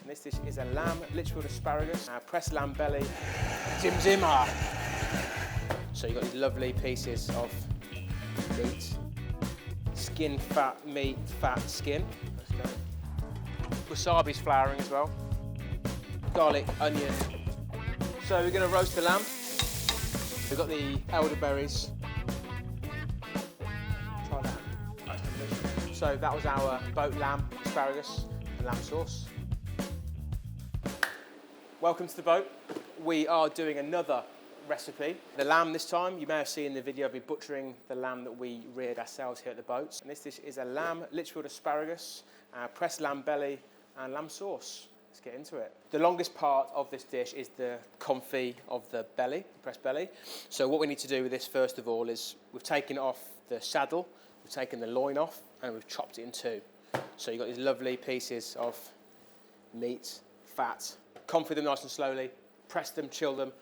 And this dish is a lamb Lichfield asparagus, pressed lamb belly, Zim Zimmer. So you've got these lovely pieces of meat, skin, fat, meat, fat, skin. Let's go. Wasabi's flouring as well. Garlic, onion. So we're going to roast the lamb. We've got the elderberries. Try that. Nice, delicious. So that was our boat lamb, asparagus and lamb sauce. Welcome to the boat. We are doing another recipe. The lamb this time, you may have seen in the video, I'll be butchering the lamb that we reared ourselves here at the boats. And this dish is a lamb Lichfield asparagus, pressed lamb belly and lamb sauce. Let's get into it. The longest part of this dish is the confit of the belly, the pressed belly. So what we need to do with this first of all is we've taken off the saddle, we've taken the loin off and we've chopped it in two. So you've got these lovely pieces of meat, fat, confit them nice and slowly, press them, chill them,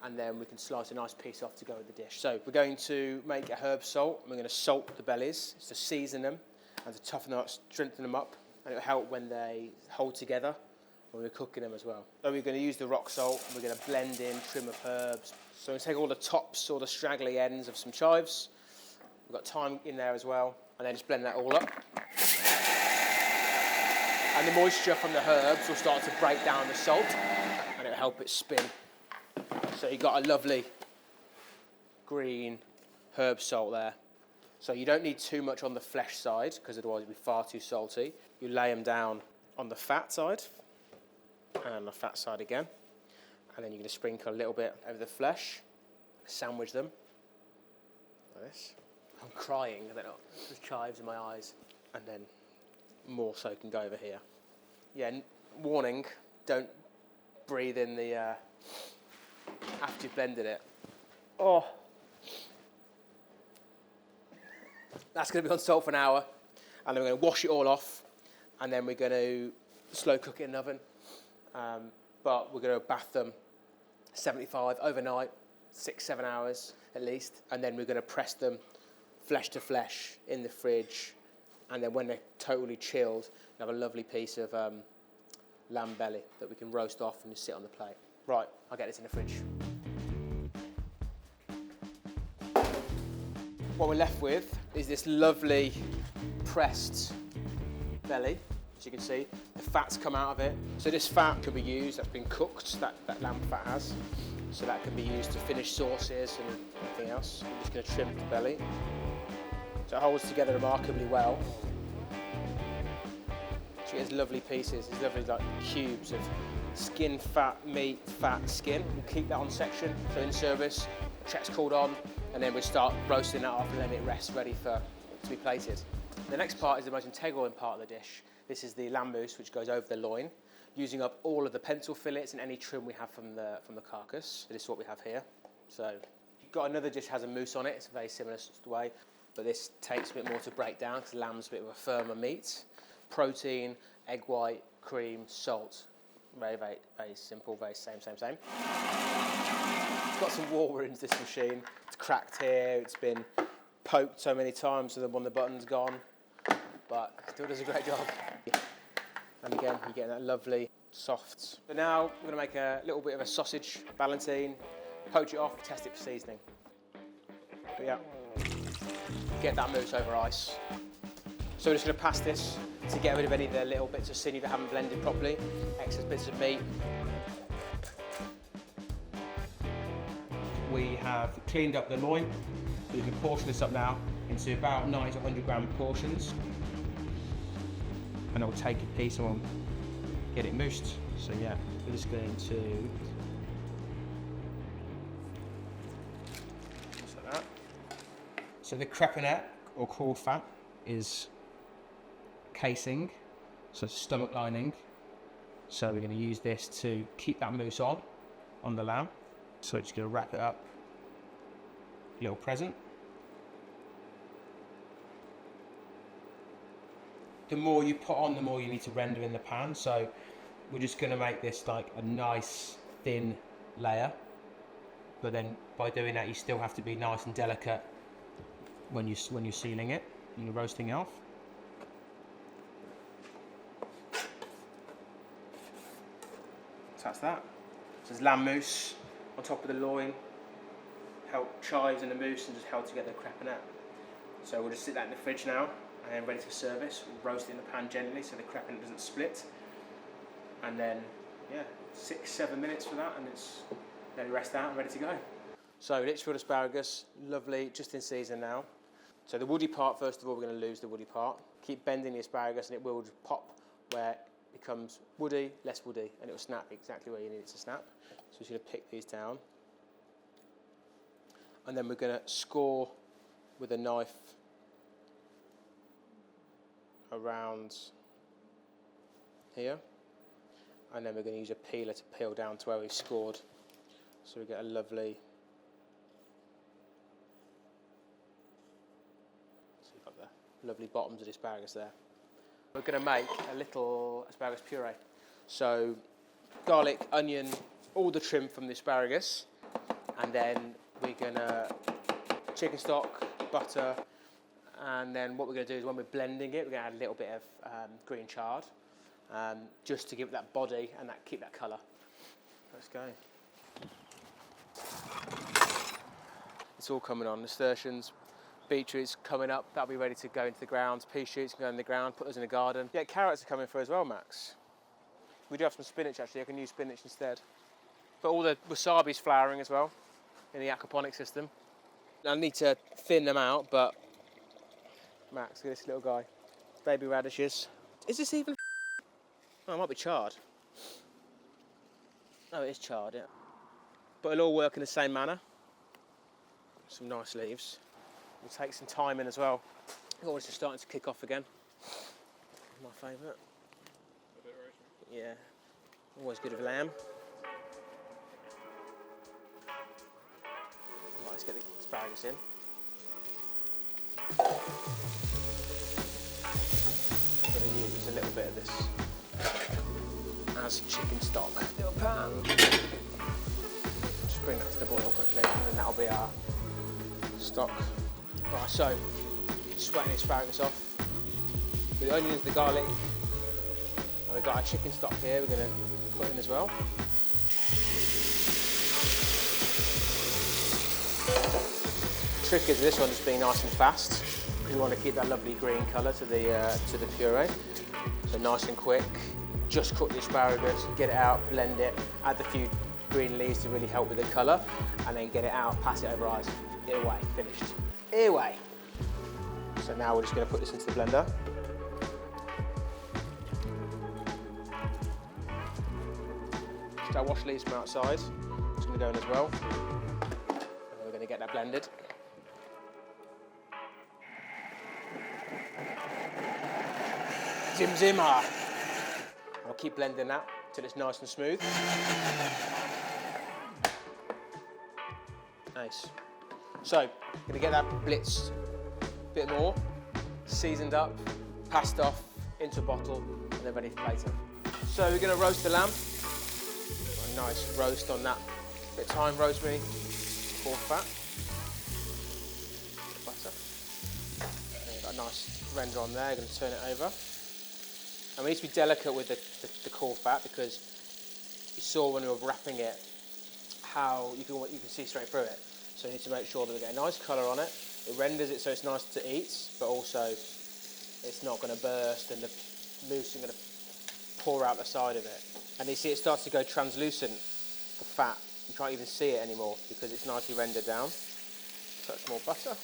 and then we can slice a nice piece off to go with the dish. So we're going to make a herb salt, and we're going to salt the bellies to season them and to toughen them up, strengthen them up, and it'll help when they hold together when we're cooking them as well. So we're going to use the rock salt, and we're going to blend in trim of herbs. So we're going to take all the tops or the straggly ends of some chives. We've got thyme in there as well, and then just blend that all up. And the moisture from the herbs will start to break down the salt, and it'll help it spin. So you've got a lovely green herb salt there. So you don't need too much on the flesh side, because otherwise it'd be far too salty. You lay them down on the fat side, and on the fat side again. And then you're going to sprinkle a little bit over the flesh, sandwich them, like this. I'm crying, I don't know, there's chives in my eyes. And then more so can go over here. Yeah, warning, don't breathe in the, after you've blended it. Oh. That's going to be on salt for an hour, and then we're going to wash it all off, and then we're going to slow cook it in an oven. But we're going to bath them 75 overnight, 6-7 hours at least, and then we're going to press them flesh to flesh in the fridge, and then when they're totally chilled, we have a lovely piece of lamb belly that we can roast off and just sit on the plate. Right, I'll get this in the fridge. What we're left with is this lovely pressed belly. As you can see, the fat's come out of it. So this fat can be used, that's been cooked, that lamb fat has. So that can be used to finish sauces and everything else. I'm just going to trim the belly. So it holds together remarkably well. So it has lovely pieces, these lovely like cubes of skin, fat, meat, fat, skin. We'll keep that on section. So in service, check's called on, and then we start roasting that off and letting it rest ready for to be plated. The next part is the most integral part of the dish. This is the lamb mousse, which goes over the loin, using up all of the pencil fillets and any trim we have from the carcass. This is what we have here. So you've got another dish that has a mousse on it. It's a very similar way, but this takes a bit more to break down because lamb's a bit of a firmer meat. Protein, egg white, cream, salt. Very, very, very simple, very same. It's got some water into this machine. It's cracked here, it's been poked so many times that one of the buttons gone, but it still does a great job. And again, you're getting that lovely soft. But now we're going to make a little bit of a sausage ballantine, poach it off, test it for seasoning. But yeah, get that mousse over ice. So we're just going to pass this to get rid of any of the little bits of sinew that haven't blended properly, excess bits of meat. We have cleaned up the loin. We can portion this up now into about 90 to 100 gram portions. And I'll take a piece and we'll get it moused. So yeah, we're just going to just like that. So the crepinette or caul fat is casing, so stomach lining. So we're going to use this to keep that mousse on the lamb. So just going to wrap it up, little present. The more you put on, the more you need to render in the pan. So we're just going to make this like a nice thin layer, but then by doing that you still have to be nice and delicate when you're sealing it and you're roasting it off. So that's that. So there's lamb mousse on top of the loin, chives and the mousse, and just held together crepinette. So we'll just sit that in the fridge now, and then ready for service. We'll roast it in the pan gently so the crepinette doesn't split. And then, yeah, 6-7 minutes for that, and it's let it rest out and ready to go. So Lichfield asparagus, lovely, just in season now. So the woody part, first of all, we're going to lose the woody part. Keep bending the asparagus and it will just pop where it becomes woody, less woody, and it will snap exactly where you need it to snap. So we're just going to pick these down. And then we're going to score with a knife around here. And then we're going to use a peeler to peel down to where we've scored. So we get a lovely... lovely bottoms of the asparagus there. We're going to make a little asparagus puree. So garlic, onion, all the trim from the asparagus, and then we're going to chicken stock, butter, and then what we're going to do is when we're blending it, we're going to add a little bit of green chard, just to give it that body and keep that colour. Let's go. It's all coming on, nasturtiums, beetroots coming up, that'll be ready to go into the ground. Pea shoots can go in the ground, put those in the garden. Yeah, carrots are coming through as well, Max. We do have some spinach actually, I can use spinach instead. But all the wasabi's flowering as well in the aquaponic system. I need to thin them out, but Max, look at this little guy. Baby radishes. Is this even? Oh, it might be chard. Oh, it is chard, yeah. But it'll all work in the same manner. Some nice leaves. We'll take some thyme in as well. Oh, it's just starting to kick off again. My favourite. A bit rosemary. Yeah, always good with lamb. Right, let's get the asparagus in. I'm going to use a little bit of this as chicken stock. Little pan. Just bring that to the boil quickly, and then that'll be our stock. Right, so sweating the asparagus off with the onions, the garlic, and we've got our chicken stock here we're going to put in as well. The trick is this one just being nice and fast because we want to keep that lovely green colour to the puree. So nice and quick, just cook the asparagus, get it out, blend it, add the few green leaves to really help with the colour, and then get it out, pass it over ice, away, finished. Away. So now we're just going to put this into the blender. Just our wash leaves from outside. It's going to go in as well. And then we're going to get that blended. Zim zimmer. I'll keep blending that till it's nice and smooth. Nice. So, I'm going to get that blitzed a bit more, seasoned up, passed off into a bottle, and then ready for plating. So we're going to roast the lamb. A nice roast on that. Bit of thyme, rosemary, pork fat, bit of butter. And we've got a nice render on there. I'm going to turn it over. And we need to be delicate with the core fat because you saw when we were wrapping it how you can see straight through it. So you need to make sure that we get a nice colour on it. It renders it so it's nice to eat, but also it's not going to burst and the mousse is going to pour out the side of it. And you see it starts to go translucent, the fat. You can't even see it anymore because it's nicely rendered down. Touch more butter,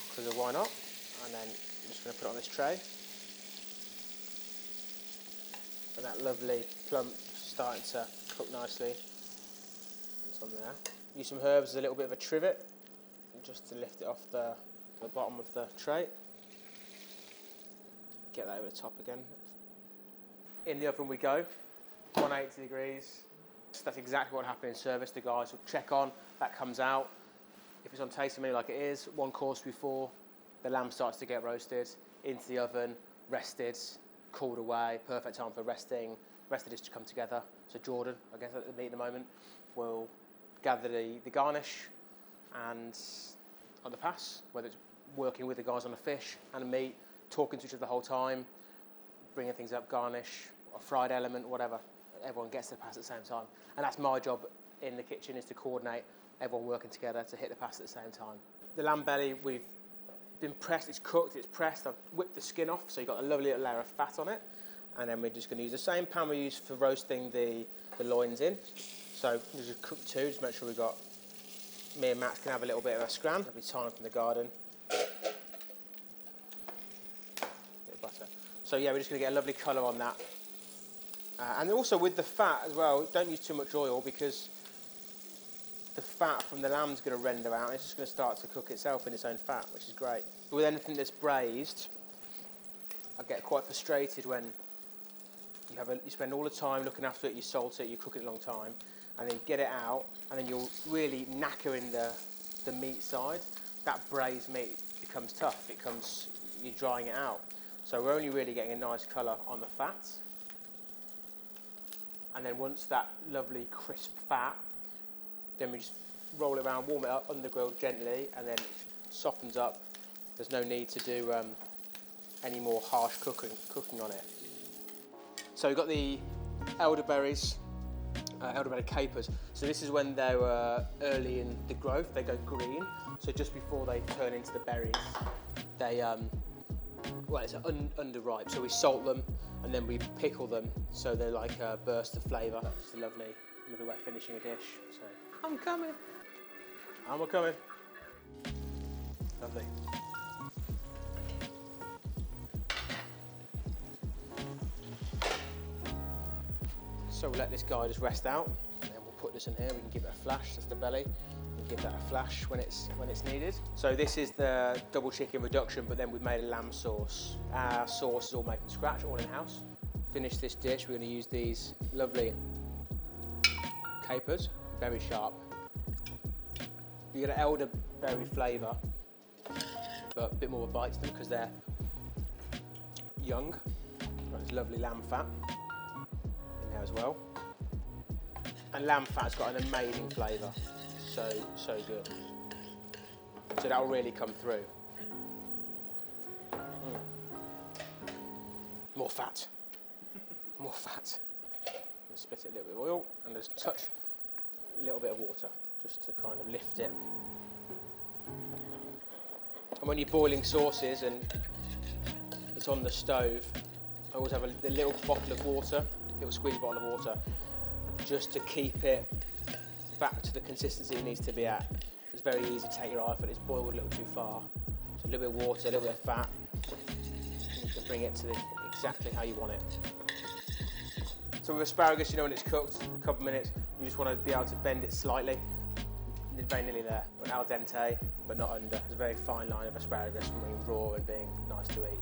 because why not? And then I'm just going to put it on this tray. And that lovely plump starting to cook nicely. It's on there. Use some herbs as a little bit of a trivet, just to lift it off the bottom of the tray. Get that over the top again. In the oven we go, 180 degrees. That's exactly what happened in service. The guys will check on, that comes out. If it's on tasting menu like it is, 1 course before, the lamb starts to get roasted, into the oven, rested, cooled away, perfect time for resting. Rest of this to come together. So Jordan, I guess at the meat at the moment, will gather the garnish and on the pass, whether it's working with the guys on the fish and the meat, talking to each other the whole time, bringing things up, garnish, a fried element, whatever. everyone gets the pasta at the same time. And that's my job in the kitchen, is to coordinate everyone working together to hit the pasta at the same time. The lamb belly, we've been pressed, it's cooked, it's pressed. I've whipped the skin off, so you've got a lovely little layer of fat on it. And then we're just going to use the same pan we use for roasting the loins in. So we'll just cook two, just make sure we've got, me and Matt can have a little bit of a scran. That'll be time from the garden. Bit of butter. So yeah, we're just going to get a lovely colour on that. And also with the fat as well, don't use too much oil, because the fat from the lamb's going to render out and it's just going to start to cook itself in its own fat, which is great. With anything that's braised, I get quite frustrated when you spend all the time looking after it, you salt it, you cook it a long time, and then you get it out, and then you're really knackering the meat side. That braised meat becomes tough. You're drying it out. So we're only really getting a nice colour on the fats. And then once that lovely crisp fat, then we just roll it around, warm it up on the grill gently, and then it softens up. There's no need to do any more harsh cooking on it. So we've got the elderberry capers. So this is when they were early in the growth, they go green. So just before they turn into the berries, they, well, it's underripe. So we salt them and then we pickle them so they're like a burst of flavour. It's a lovely way of finishing a dish. So I'm coming. I'm coming. Lovely. So we'll let this guy just rest out, and then we'll put this in here. We can give it a flash. That's the belly. We'll give that a flash when it's needed. So this is the double chicken reduction, but then we've made a lamb sauce. Our sauce is all made from scratch, all in house. Finish this dish. We're going to use these lovely capers, very sharp. You get an elderberry flavour, but a bit more of a bite to them because they're young. Got this lovely lamb fat in there as well. And lamb fat's got an amazing flavour, so good. So that'll really come through. More fat, more fat. Split it a little bit of oil and just touch a little bit of water just to kind of lift it. And when you're boiling sauces and it's on the stove, I always have a little bottle of water, a little squeeze bottle of water, just to keep it back to the consistency it needs to be at. It's very easy to take your eye off it, it's boiled a little too far. So a little bit of water, a little bit of fat, and you can bring it to exactly how you want it. So with asparagus, you know when it's cooked, a couple of minutes, you just want to be able to bend it slightly. Very nearly there. Al dente, but not under. It's a very fine line of asparagus from being raw and being nice to eat.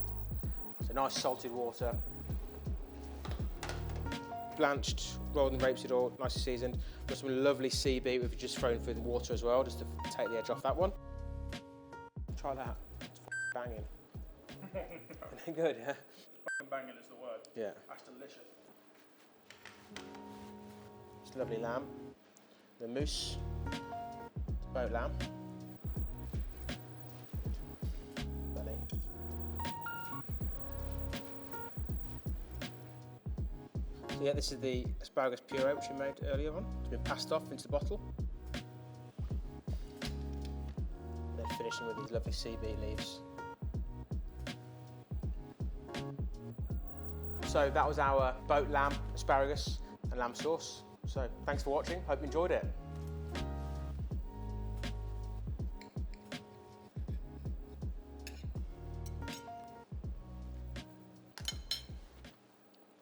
So nice salted water. Blanched, rolled in rapeseed oil, nicely seasoned. Got some lovely sea beet we've just thrown through the water as well, just to take the edge off that one. Try that. It's banging. Good, yeah? Banging is the word. Yeah. That's delicious. It's lovely lamb. The mousse. Boat lamb. Belly. So yeah, this is the asparagus puree which we made earlier on. It's been passed off into the bottle. Then finishing with these lovely sea beet leaves. So that was our boat lamb, asparagus and lamb sauce. So thanks for watching, hope you enjoyed it.